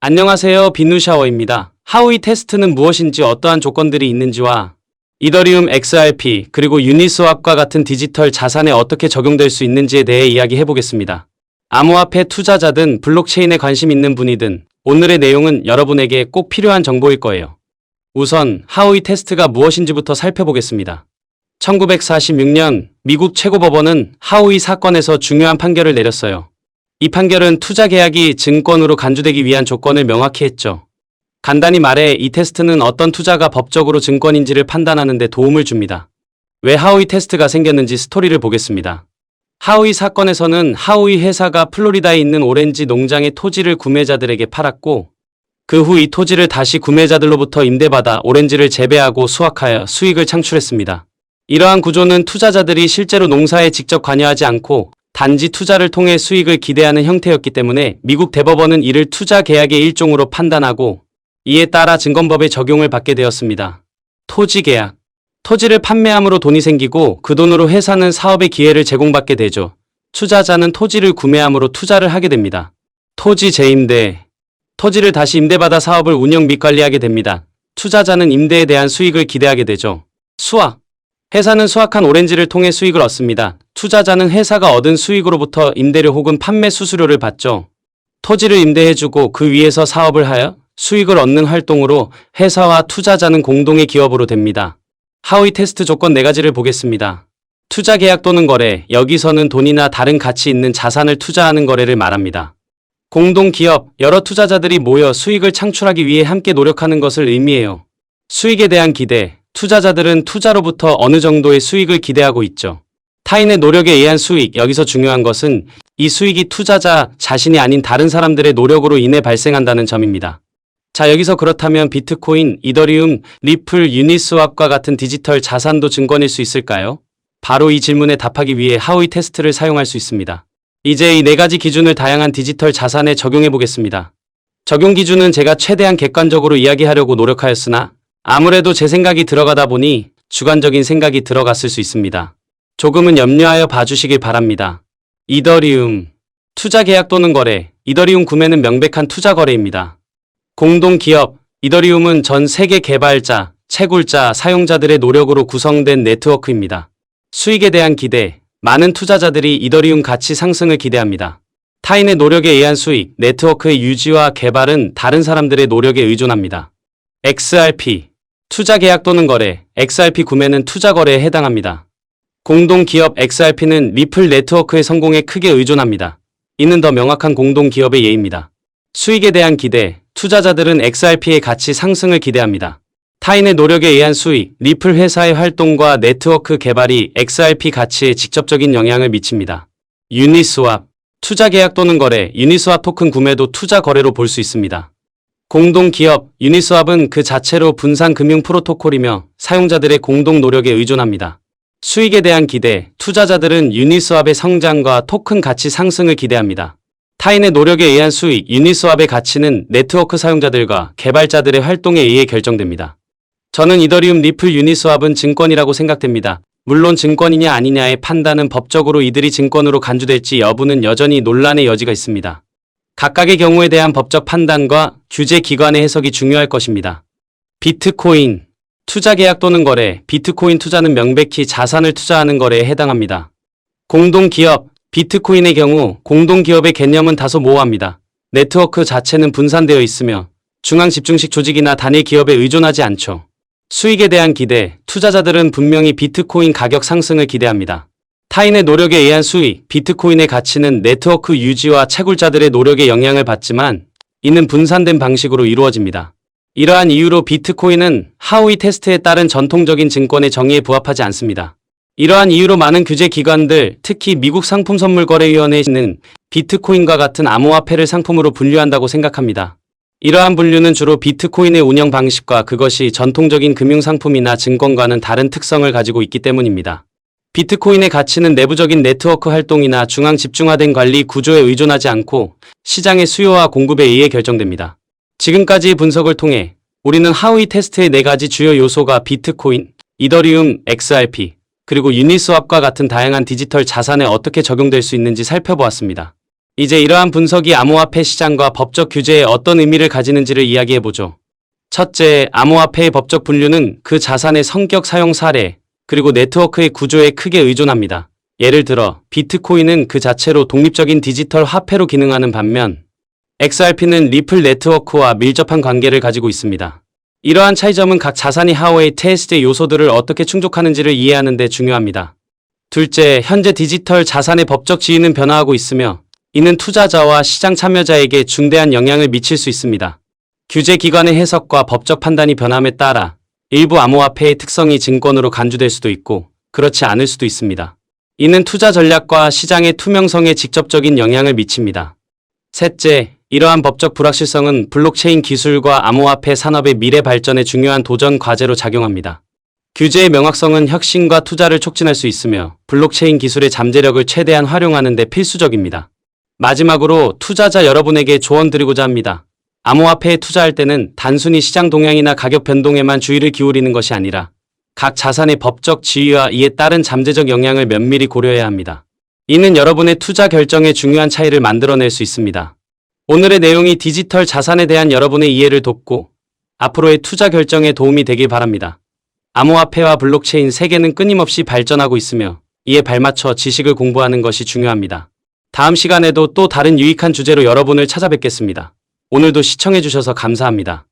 안녕하세요. 빈누샤워입니다. 하우이 테스트는 무엇인지 어떠한 조건들이 있는지와 이더리움 XRP 그리고 유니스왑과 같은 디지털 자산에 어떻게 적용될 수 있는지에 대해 이야기해보겠습니다. 암호화폐 투자자든 블록체인에 관심 있는 분이든 오늘의 내용은 여러분에게 꼭 필요한 정보일 거예요. 우선 하우이 테스트가 무엇인지부터 살펴보겠습니다. 1946년 미국 최고법원은 하우이 사건에서 중요한 판결을 내렸어요. 이 판결은 투자 계약이 증권으로 간주되기 위한 조건을 명확히 했죠. 간단히 말해 이 테스트는 어떤 투자가 법적으로 증권인지를 판단하는 데 도움을 줍니다. 왜 하우이 테스트가 생겼는지 스토리를 보겠습니다. 하우이 사건에서는 하우이 회사가 플로리다에 있는 오렌지 농장의 토지를 구매자들에게 팔았고 그 후 이 토지를 다시 구매자들로부터 임대받아 오렌지를 재배하고 수확하여 수익을 창출했습니다. 이러한 구조는 투자자들이 실제로 농사에 직접 관여하지 않고 단지 투자를 통해 수익을 기대하는 형태였기 때문에 미국 대법원은 이를 투자 계약의 일종으로 판단하고 이에 따라 증권법의 적용을 받게 되었습니다. 토지 계약. 토지를 판매함으로 돈이 생기고 그 돈으로 회사는 사업의 기회를 제공받게 되죠. 투자자는 토지를 구매함으로 투자를 하게 됩니다. 토지 재임대. 토지를 다시 임대받아 사업을 운영 및 관리하게 됩니다. 투자자는 임대에 대한 수익을 기대하게 되죠. 수확. 회사는 수확한 오렌지를 통해 수익을 얻습니다. 투자자는 회사가 얻은 수익으로부터 임대료 혹은 판매 수수료를 받죠. 토지를 임대해주고 그 위에서 사업을 하여 수익을 얻는 활동으로 회사와 투자자는 공동의 기업으로 됩니다. 하우이 테스트 조건 4가지를 보겠습니다. 투자 계약 또는 거래, 여기서는 돈이나 다른 가치 있는 자산을 투자하는 거래를 말합니다. 공동 기업, 여러 투자자들이 모여 수익을 창출하기 위해 함께 노력하는 것을 의미해요. 수익에 대한 기대, 투자자들은 투자로부터 어느 정도의 수익을 기대하고 있죠. 타인의 노력에 의한 수익, 여기서 중요한 것은 이 수익이 투자자 자신이 아닌 다른 사람들의 노력으로 인해 발생한다는 점입니다. 자, 여기서 그렇다면 비트코인, 이더리움, 리플, 유니스왑과 같은 디지털 자산도 증권일 수 있을까요? 바로 이 질문에 답하기 위해 하우이 테스트를 사용할 수 있습니다. 이제 이 4가지 기준을 다양한 디지털 자산에 적용해 보겠습니다. 적용 기준은 제가 최대한 객관적으로 이야기하려고 노력하였으나 아무래도 제 생각이 들어가다 보니 주관적인 생각이 들어갔을 수 있습니다. 조금은 염려하여 봐주시길 바랍니다. 이더리움. 투자 계약 또는 거래. 이더리움 구매는 명백한 투자 거래입니다. 공동기업. 이더리움은 전 세계 개발자, 채굴자, 사용자들의 노력으로 구성된 네트워크입니다. 수익에 대한 기대. 많은 투자자들이 이더리움 가치 상승을 기대합니다. 타인의 노력에 의한 수익, 네트워크의 유지와 개발은 다른 사람들의 노력에 의존합니다. XRP. 투자 계약 또는 거래. XRP 구매는 투자 거래에 해당합니다. 공동기업. XRP는 리플 네트워크의 성공에 크게 의존합니다. 이는 더 명확한 공동기업의 예입니다. 수익에 대한 기대. 투자자들은 XRP의 가치 상승을 기대합니다. 타인의 노력에 의한 수익, 리플 회사의 활동과 네트워크 개발이 XRP 가치에 직접적인 영향을 미칩니다. 유니스왑. 투자 계약 또는 거래. 유니스왑 토큰 구매도 투자 거래로 볼 수 있습니다. 공동기업. 유니스왑은 그 자체로 분산 금융 프로토콜이며 사용자들의 공동 노력에 의존합니다. 수익에 대한 기대. 투자자들은 유니스왑의 성장과 토큰 가치 상승을 기대합니다. 타인의 노력에 의한 수익. 유니스왑의 가치는 네트워크 사용자들과 개발자들의 활동에 의해 결정됩니다. 저는 이더리움, 리플, 유니스왑은 증권이라고 생각됩니다. 물론 증권이냐 아니냐의 판단은 법적으로 이들이 증권으로 간주될지 여부는 여전히 논란의 여지가 있습니다. 각각의 경우에 대한 법적 판단과 규제 기관의 해석이 중요할 것입니다. 비트코인. 투자 계약 또는 거래. 비트코인 투자는 명백히 자산을 투자하는 거래에 해당합니다. 공동기업. 비트코인의 경우 공동기업의 개념은 다소 모호합니다. 네트워크 자체는 분산되어 있으며 중앙 집중식 조직이나 단일 기업에 의존하지 않죠. 수익에 대한 기대. 투자자들은 분명히 비트코인 가격 상승을 기대합니다. 타인의 노력에 의한 수익. 비트코인의 가치는 네트워크 유지와 채굴자들의 노력에 영향을 받지만 이는 분산된 방식으로 이루어집니다. 이러한 이유로 비트코인은 하우이 테스트에 따른 전통적인 증권의 정의에 부합하지 않습니다. 이러한 이유로 많은 규제 기관들, 특히 미국 상품선물거래위원회는 비트코인과 같은 암호화폐를 상품으로 분류한다고 생각합니다. 이러한 분류는 주로 비트코인의 운영 방식과 그것이 전통적인 금융상품이나 증권과는 다른 특성을 가지고 있기 때문입니다. 비트코인의 가치는 내부적인 네트워크 활동이나 중앙 집중화된 관리 구조에 의존하지 않고 시장의 수요와 공급에 의해 결정됩니다. 지금까지의 분석을 통해 우리는 하우이 테스트의 4가지 주요 요소가 비트코인, 이더리움, XRP, 그리고 유니스왑과 같은 다양한 디지털 자산에 어떻게 적용될 수 있는지 살펴보았습니다. 이제 이러한 분석이 암호화폐 시장과 법적 규제에 어떤 의미를 가지는지를 이야기해보죠. 첫째, 암호화폐의 법적 분류는 그 자산의 성격 사용 사례, 그리고 네트워크의 구조에 크게 의존합니다. 예를 들어, 비트코인은 그 자체로 독립적인 디지털 화폐로 기능하는 반면, XRP는 리플 네트워크와 밀접한 관계를 가지고 있습니다. 이러한 차이점은 각 자산이 하우의 테스트 요소들을 어떻게 충족하는지를 이해하는 데 중요합니다. 둘째, 현재 디지털 자산의 법적 지위는 변화하고 있으며 이는 투자자와 시장 참여자에게 중대한 영향을 미칠 수 있습니다. 규제기관의 해석과 법적 판단이 변함에 따라 일부 암호화폐의 특성이 증권으로 간주될 수도 있고 그렇지 않을 수도 있습니다. 이는 투자 전략과 시장의 투명성에 직접적인 영향을 미칩니다. 셋째, 이러한 법적 불확실성은 블록체인 기술과 암호화폐 산업의 미래 발전에 중요한 도전 과제로 작용합니다. 규제의 명확성은 혁신과 투자를 촉진할 수 있으며 블록체인 기술의 잠재력을 최대한 활용하는 데 필수적입니다. 마지막으로 투자자 여러분에게 조언드리고자 합니다. 암호화폐에 투자할 때는 단순히 시장 동향이나 가격 변동에만 주의를 기울이는 것이 아니라 각 자산의 법적 지위와 이에 따른 잠재적 영향을 면밀히 고려해야 합니다. 이는 여러분의 투자 결정에 중요한 차이를 만들어낼 수 있습니다. 오늘의 내용이 디지털 자산에 대한 여러분의 이해를 돕고 앞으로의 투자 결정에 도움이 되길 바랍니다. 암호화폐와 블록체인 세계는 끊임없이 발전하고 있으며 이에 발맞춰 지식을 공부하는 것이 중요합니다. 다음 시간에도 또 다른 유익한 주제로 여러분을 찾아뵙겠습니다. 오늘도 시청해주셔서 감사합니다.